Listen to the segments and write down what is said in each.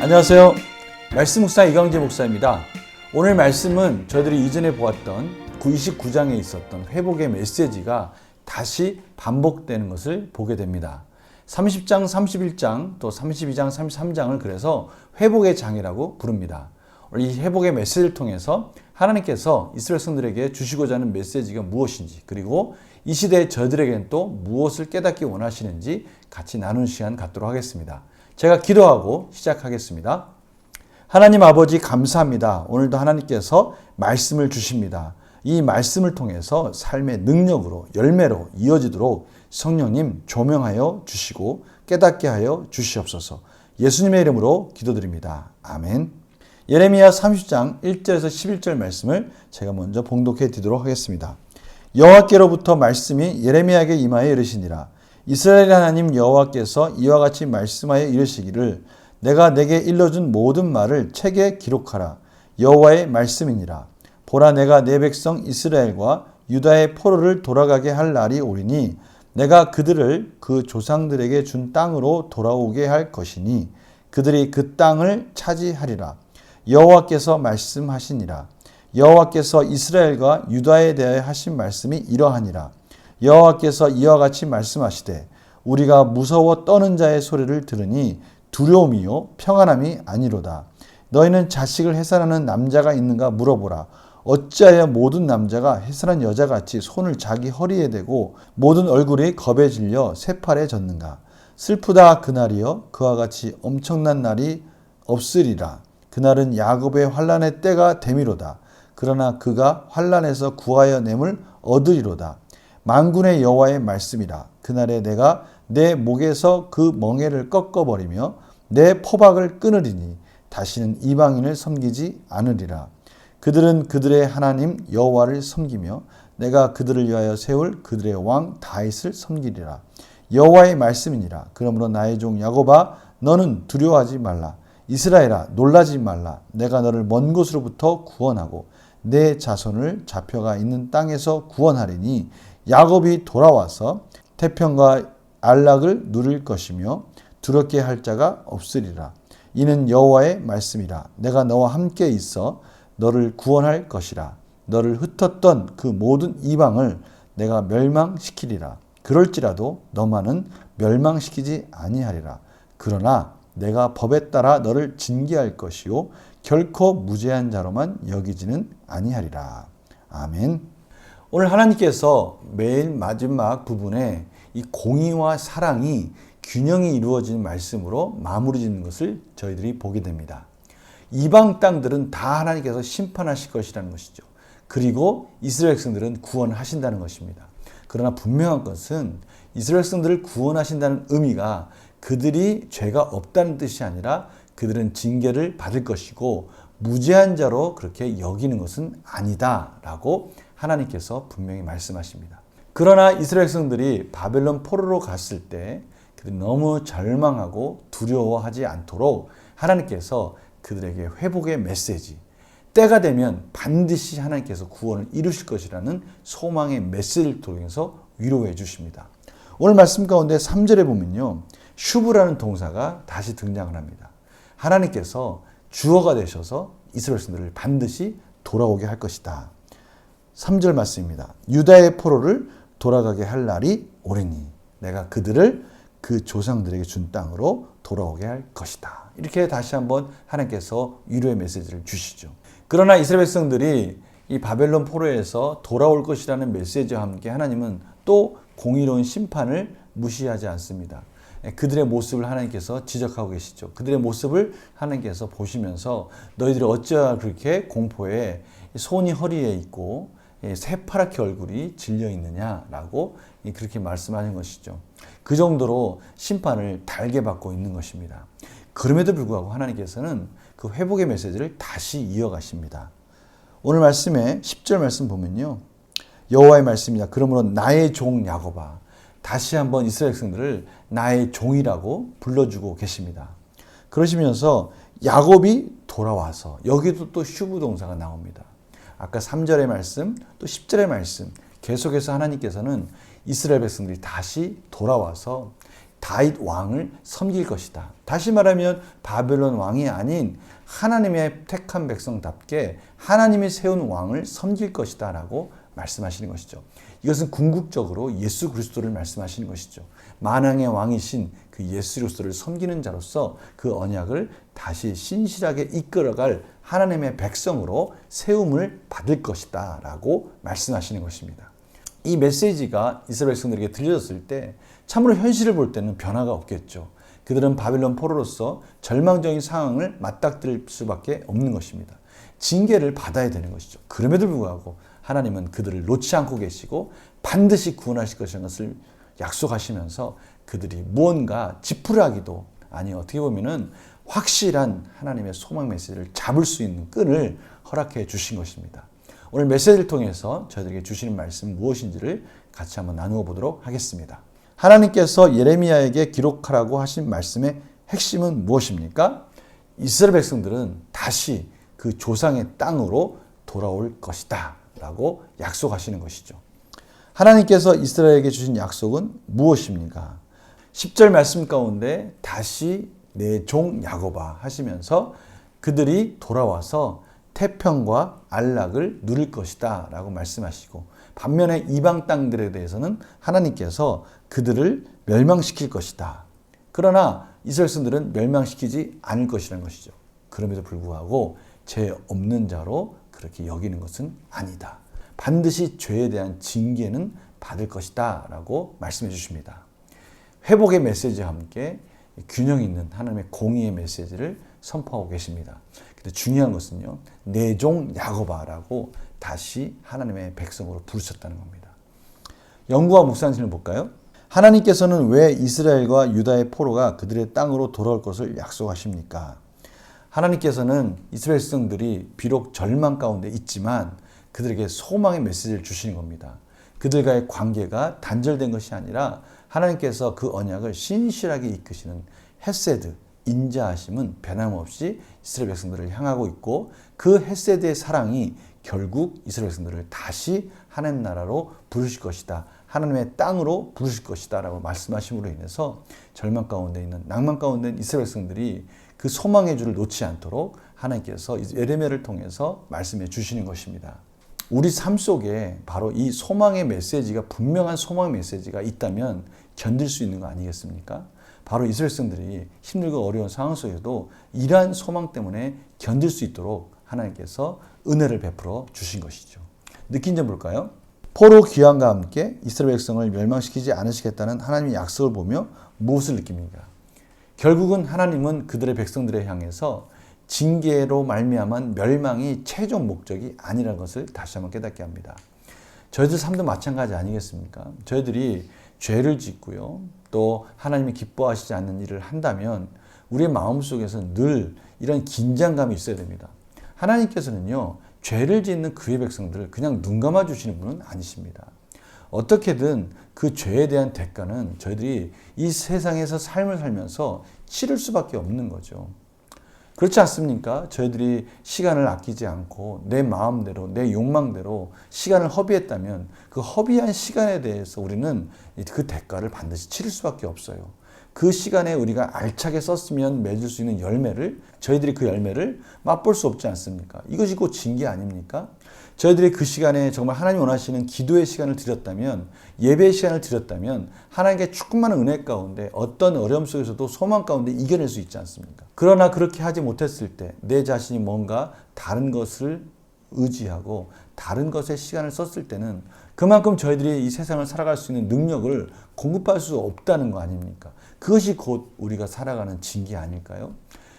안녕하세요. 말씀 묵사 이광재 목사입니다. 오늘 말씀은 저희들이 이전에 보았던 29장에 있었던 회복의 메시지가 다시 반복되는 것을 보게 됩니다. 30장, 31장, 또 32장, 33장을 그래서 회복의 장이라고 부릅니다. 이 회복의 메시지를 통해서 하나님께서 이스라엘 백성들에게 주시고자 하는 메시지가 무엇인지, 그리고 이 시대의 저들에게는 또 무엇을 깨닫기 원하시는지 같이 나누는 시간 갖도록 하겠습니다. 제가 기도하고 시작하겠습니다. 하나님 아버지 감사합니다. 오늘도 하나님께서 말씀을 주십니다. 이 말씀을 통해서 삶의 능력으로, 열매로 이어지도록 성령님 조명하여 주시고 깨닫게 하여 주시옵소서. 예수님의 이름으로 기도드립니다. 아멘. 예레미야 30장 1절에서 11절 말씀을 제가 먼저 봉독해 드리도록 하겠습니다. 여호와께로부터 말씀이 예레미야에게 임하여 이르시니라. 이스라엘 하나님 여호와께서 이와 같이 말씀하여 이르시기를 내가 내게 일러준 모든 말을 책에 기록하라. 여호와의 말씀이니라. 보라, 내가 내 백성 이스라엘과 유다의 포로를 돌아가게 할 날이 오리니 내가 그들을 그 조상들에게 준 땅으로 돌아오게 할 것이니 그들이 그 땅을 차지하리라. 여호와께서 말씀하시니라. 여호와께서 이스라엘과 유다에 대하여 하신 말씀이 이러하니라. 여호와께서 이와 같이 말씀하시되 우리가 무서워 떠는 자의 소리를 들으니 두려움이요 평안함이 아니로다. 너희는 자식을 해산하는 남자가 있는가 물어보라. 어찌하여 모든 남자가 해산한 여자같이 손을 자기 허리에 대고 모든 얼굴이 겁에 질려 새팔에 졌는가. 슬프다 그날이여 그와 같이 엄청난 날이 없으리라. 그날은 야곱의 환난의 때가 됨이로다. 그러나 그가 환난에서 구하여 냄을 얻으리로다. 만군의 여호와의 말씀이라. 그날에 내가 내 목에서 그 멍에를 꺾어버리며 내 포박을 끊으리니 다시는 이방인을 섬기지 않으리라. 그들은 그들의 하나님 여호와를 섬기며 내가 그들을 위하여 세울 그들의 왕 다윗을 섬기리라. 여호와의 말씀이니라. 그러므로 나의 종 야곱아 너는 두려워하지 말라. 이스라엘아 놀라지 말라. 내가 너를 먼 곳으로부터 구원하고 내 자손을 잡혀가 있는 땅에서 구원하리니 야곱이 돌아와서 태평과 안락을 누릴 것이며 두렵게 할 자가 없으리라. 이는 여호와의 말씀이라. 내가 너와 함께 있어 너를 구원할 것이라. 너를 흩었던 그 모든 이방을 내가 멸망시키리라. 그럴지라도 너만은 멸망시키지 아니하리라. 그러나 내가 법에 따라 너를 징계할 것이요 결코 무죄한 자로만 여기지는 아니하리라. 아멘. 오늘 하나님께서 맨 마지막 부분에 이 공의와 사랑이 균형이 이루어지는 말씀으로 마무리 짓는 것을 저희들이 보게 됩니다. 이방 땅들은 다 하나님께서 심판하실 것이라는 것이죠. 그리고 이스라엘 백성들은 구원하신다는 것입니다. 그러나 분명한 것은 이스라엘 백성들을 구원하신다는 의미가 그들이 죄가 없다는 뜻이 아니라 그들은 징계를 받을 것이고 무죄한 자로 그렇게 여기는 것은 아니다라고 하나님께서 분명히 말씀하십니다. 그러나 이스라엘 백성들이 바벨론 포로로 갔을 때 그들이 너무 절망하고 두려워하지 않도록 하나님께서 그들에게 회복의 메시지, 때가 되면 반드시 하나님께서 구원을 이루실 것이라는 소망의 메시지를 통해서 위로해 주십니다. 오늘 말씀 가운데 3절에 보면요, 슈브라는 동사가 다시 등장을 합니다. 하나님께서 주어가 되셔서 이스라엘 백성들을 반드시 돌아오게 할 것이다. 3절 말씀입니다. 유다의 포로를 돌아가게 할 날이 오리니 내가 그들을 그 조상들에게 준 땅으로 돌아오게 할 것이다. 이렇게 다시 한번 하나님께서 위로의 메시지를 주시죠. 그러나 이스라엘 백성들이 이 바벨론 포로에서 돌아올 것이라는 메시지와 함께 하나님은 또 공의로운 심판을 무시하지 않습니다. 그들의 모습을 하나님께서 지적하고 계시죠. 그들의 모습을 하나님께서 보시면서 너희들이 어찌하여 그렇게 공포에 손이 허리에 있고 새파랗게 얼굴이 질려 있느냐라고 그렇게 말씀하는 것이죠. 그 정도로 심판을 달게 받고 있는 것입니다. 그럼에도 불구하고 하나님께서는 그 회복의 메시지를 다시 이어가십니다. 오늘 말씀에 10절 말씀 보면요, 여호와의 말씀이다. 그러므로 나의 종 야곱아. 다시 한번 이스라엘 백성들을 나의 종이라고 불러주고 계십니다. 그러시면서 야곱이 돌아와서 여기도 또 슈브 동사가 나옵니다. 아까 3절의 말씀, 또 10절의 말씀 계속해서 하나님께서는 이스라엘 백성들이 다시 돌아와서 다윗 왕을 섬길 것이다. 다시 말하면 바벨론 왕이 아닌 하나님의 택한 백성답게 하나님이 세운 왕을 섬길 것이다 라고 말씀하시는 것이죠. 이것은 궁극적으로 예수 그리스도를 말씀하시는 것이죠. 만왕의 왕이신 그 예수 그리스도를 섬기는 자로서 그 언약을 다시 신실하게 이끌어갈 하나님의 백성으로 세움을 받을 것이다 라고 말씀하시는 것입니다. 이 메시지가 이스라엘 백성들에게 들려졌을 때 참으로 현실을 볼 때는 변화가 없겠죠. 그들은 바빌론 포로로서 절망적인 상황을 맞닥뜨릴 수밖에 없는 것입니다. 징계를 받아야 되는 것이죠. 그럼에도 불구하고 하나님은 그들을 놓지 않고 계시고 반드시 구원하실 것이라는 것을 약속하시면서 그들이 무언가 지푸라기도 아니 어떻게 보면은 확실한 하나님의 소망 메시지를 잡을 수 있는 끈을 허락해 주신 것입니다. 오늘 메시지를 통해서 저희들에게 주시는 말씀 무엇인지를 같이 한번 나누어 보도록 하겠습니다. 하나님께서 예레미야에게 기록하라고 하신 말씀의 핵심은 무엇입니까? 이스라엘 백성들은 다시 그 조상의 땅으로 돌아올 것이다 라고 약속하시는 것이죠. 하나님께서 이스라엘에게 주신 약속은 무엇입니까? 10절 말씀 가운데 다시 내 종 야곱아 하시면서 그들이 돌아와서 태평과 안락을 누릴 것이다 라고 말씀하시고, 반면에 이방 땅들에 대해서는 하나님께서 그들을 멸망시킬 것이다. 그러나 이스라엘 백성들은 멸망시키지 않을 것이라는 것이죠. 그럼에도 불구하고 죄 없는 자로 그렇게 여기는 것은 아니다. 반드시 죄에 대한 징계는 받을 것이다 라고 말씀해 주십니다. 회복의 메시지와 함께 균형 있는 하나님의 공의의 메시지를 선포하고 계십니다. 근데 중요한 것은요, 내 종 야곱아라고 다시 하나님의 백성으로 부르셨다는 겁니다. 연구와 묵상을 볼까요? 하나님께서는 왜 이스라엘과 유다의 포로가 그들의 땅으로 돌아올 것을 약속하십니까? 하나님께서는 이스라엘 백성들이 비록 절망 가운데 있지만 그들에게 소망의 메시지를 주시는 겁니다. 그들과의 관계가 단절된 것이 아니라 하나님께서 그 언약을 신실하게 이끄시는 헤세드, 인자하심은 변함없이 이스라엘 백성들을 향하고 있고, 그 헤세드의 사랑이 결국 이스라엘 백성들을 다시 하나님 나라로 부르실 것이다, 하나님의 땅으로 부르실 것이다 라고 말씀하심으로 인해서 절망 가운데 있는, 낭만 가운데 있는 이스라엘 백성들이 그 소망의 줄을 놓지 않도록 하나님께서 예레미야를 통해서 말씀해 주시는 것입니다. 우리 삶 속에 바로 이 소망의 메시지가, 분명한 소망의 메시지가 있다면 견딜 수 있는 거 아니겠습니까? 바로 이스라엘 백성들이 힘들고 어려운 상황 속에도 이러한 소망 때문에 견딜 수 있도록 하나님께서 은혜를 베풀어 주신 것이죠. 느낀 점 볼까요? 포로 귀환과 함께 이스라엘 백성을 멸망시키지 않으시겠다는 하나님의 약속을 보며 무엇을 느낍니까? 결국은 하나님은 그들의 백성들에 향해서 징계로 말미암은 멸망이 최종 목적이 아니라는 것을 다시 한번 깨닫게 합니다. 저희들 삶도 마찬가지 아니겠습니까? 저희들이 죄를 짓고요, 또 하나님이 기뻐하시지 않는 일을 한다면 우리의 마음속에서 늘 이런 긴장감이 있어야 됩니다. 하나님께서는요, 죄를 짓는 그의 백성들을 그냥 눈 감아 주시는 분은 아니십니다. 어떻게든 그 죄에 대한 대가는 저희들이 이 세상에서 삶을 살면서 치를 수밖에 없는 거죠. 그렇지 않습니까? 저희들이 시간을 아끼지 않고 내 마음대로, 내 욕망대로 시간을 허비했다면 그 허비한 시간에 대해서 우리는 그 대가를 반드시 치를 수밖에 없어요. 그 시간에 우리가 알차게 썼으면 맺을 수 있는 열매를, 저희들이 그 열매를 맛볼 수 없지 않습니까? 이것이 곧 징계 아닙니까? 저희들이 그 시간에 정말 하나님 원하시는 기도의 시간을 드렸다면, 예배의 시간을 드렸다면 하나님께 충만한 은혜 가운데 어떤 어려움 속에서도 소망 가운데 이겨낼 수 있지 않습니까? 그러나 그렇게 하지 못했을 때 내 자신이 뭔가 다른 것을 의지하고 다른 것에 시간을 썼을 때는 그만큼 저희들이 이 세상을 살아갈 수 있는 능력을 공급할 수 없다는 거 아닙니까? 그것이 곧 우리가 살아가는 징계 아닐까요?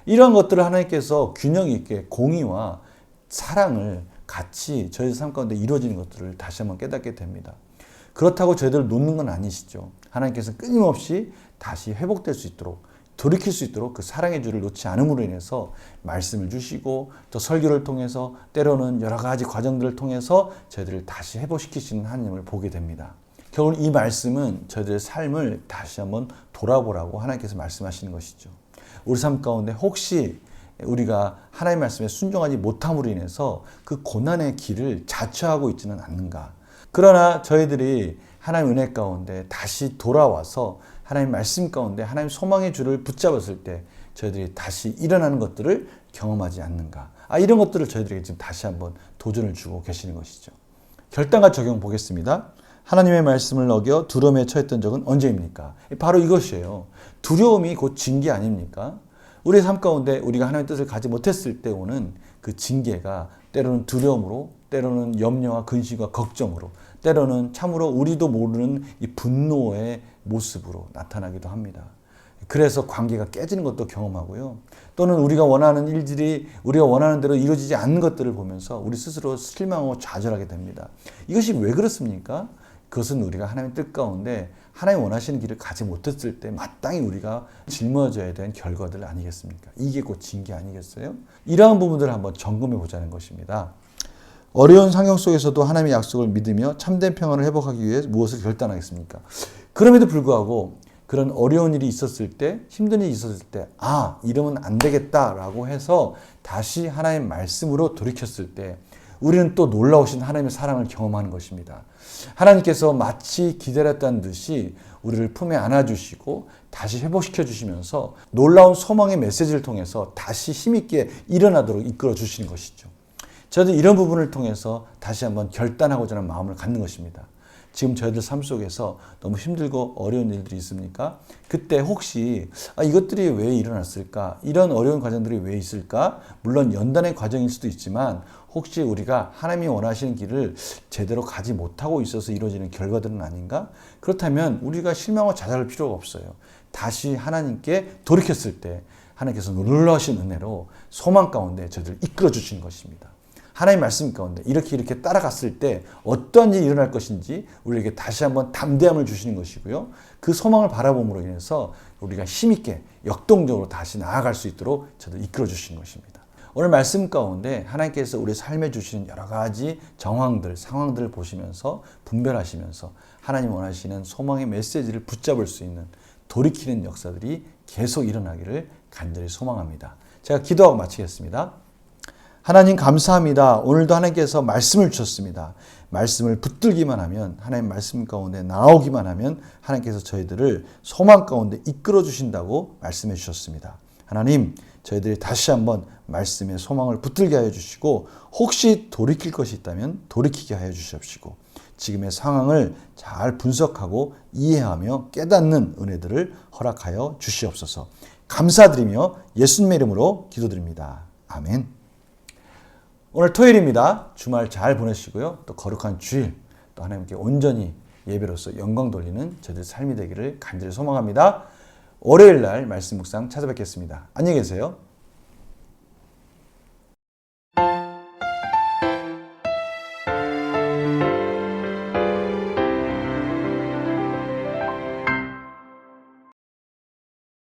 이러한 것들을 하나님께서 균형 있게 공의와 사랑을 같이 저희 삶 가운데 이루어지는 것들을 다시 한번 깨닫게 됩니다. 그렇다고 저희들을 놓는 건 아니시죠. 하나님께서 끊임없이 다시 회복될 수 있도록, 돌이킬 수 있도록 그 사랑의 줄을 놓지 않음으로 인해서 말씀을 주시고, 또 설교를 통해서, 때로는 여러 가지 과정들을 통해서 저희들을 다시 회복시키시는 하나님을 보게 됩니다. 결국 이 말씀은 저희들의 삶을 다시 한번 돌아보라고 하나님께서 말씀하시는 것이죠. 우리 삶 가운데 혹시 우리가 하나님의 말씀에 순종하지 못함으로 인해서 그 고난의 길을 자처하고 있지는 않는가? 그러나 저희들이 하나님의 은혜 가운데 다시 돌아와서 하나님 말씀 가운데 하나님 소망의 줄을 붙잡았을 때 저희들이 다시 일어나는 것들을 경험하지 않는가. 이런 것들을 저희들에게 지금 다시 한번 도전을 주고 계시는 것이죠. 결단과 적용 보겠습니다. 하나님의 말씀을 어겨 두려움에 처했던 적은 언제입니까? 바로 이것이에요. 두려움이 곧 징계 아닙니까? 우리의 삶 가운데 우리가 하나님의 뜻을 가지 못했을 때 오는 그 징계가 때로는 두려움으로, 때로는 염려와 근심과 걱정으로, 때로는 참으로 우리도 모르는 이 분노의 모습으로 나타나기도 합니다. 그래서 관계가 깨지는 것도 경험하고요. 또는 우리가 원하는 일들이 우리가 원하는 대로 이루어지지 않는 것들을 보면서 우리 스스로 실망하고 좌절하게 됩니다. 이것이 왜 그렇습니까? 그것은 우리가 하나님의 뜻 가운데 하나님 원하시는 길을 가지 못했을 때 마땅히 우리가 짊어져야 되는 결과들 아니겠습니까? 이게 곧 징계 아니겠어요? 이러한 부분들을 한번 점검해 보자는 것입니다. 어려운 상황 속에서도 하나님의 약속을 믿으며 참된 평안을 회복하기 위해 무엇을 결단하겠습니까? 그럼에도 불구하고 그런 어려운 일이 있었을 때, 힘든 일이 있었을 때, 이러면 안 되겠다라고 해서 다시 하나님의 말씀으로 돌이켰을 때 우리는 또 놀라우신 하나님의 사랑을 경험하는 것입니다. 하나님께서 마치 기다렸다는 듯이 우리를 품에 안아주시고 다시 회복시켜 주시면서 놀라운 소망의 메시지를 통해서 다시 힘있게 일어나도록 이끌어 주시는 것이죠. 저도 이런 부분을 통해서 다시 한번 결단하고자 하는 마음을 갖는 것입니다. 지금 저희들 삶 속에서 너무 힘들고 어려운 일들이 있습니까? 그때 혹시 이것들이 왜 일어났을까? 이런 어려운 과정들이 왜 있을까? 물론 연단의 과정일 수도 있지만 혹시 우리가 하나님이 원하시는 길을 제대로 가지 못하고 있어서 이루어지는 결과들은 아닌가? 그렇다면 우리가 실망하고 좌절할 필요가 없어요. 다시 하나님께 돌이켰을 때 하나님께서 놀라우신 은혜로 소망 가운데 저희들을 이끌어 주시는 것입니다. 하나님 말씀 가운데 이렇게 따라갔을 때 어떠한 일이 일어날 것인지 우리에게 다시 한번 담대함을 주시는 것이고요. 그 소망을 바라봄으로 인해서 우리가 힘있게 역동적으로 다시 나아갈 수 있도록 저도 이끌어 주시는 것입니다. 오늘 말씀 가운데 하나님께서 우리 삶에 주시는 여러 가지 정황들, 상황들을 보시면서 분별하시면서 하나님 원하시는 소망의 메시지를 붙잡을 수 있는 돌이키는 역사들이 계속 일어나기를 간절히 소망합니다. 제가 기도하고 마치겠습니다. 하나님 감사합니다. 오늘도 하나님께서 말씀을 주셨습니다. 말씀을 붙들기만 하면 하나님 말씀 가운데 나오기만 하면 하나님께서 저희들을 소망 가운데 이끌어 주신다고 말씀해 주셨습니다. 하나님 저희들이 다시 한번 말씀의 소망을 붙들게 하여 주시고 혹시 돌이킬 것이 있다면 돌이키게 하여 주시옵시고 지금의 상황을 잘 분석하고 이해하며 깨닫는 은혜들을 허락하여 주시옵소서. 감사드리며 예수님의 이름으로 기도드립니다. 아멘. 오늘 토요일입니다. 주말 잘 보내시고요. 또 거룩한 주일, 또 하나님께 온전히 예배로서 영광 돌리는 저희들 삶이 되기를 간절히 소망합니다. 월요일 날 말씀 묵상 찾아뵙겠습니다. 안녕히 계세요.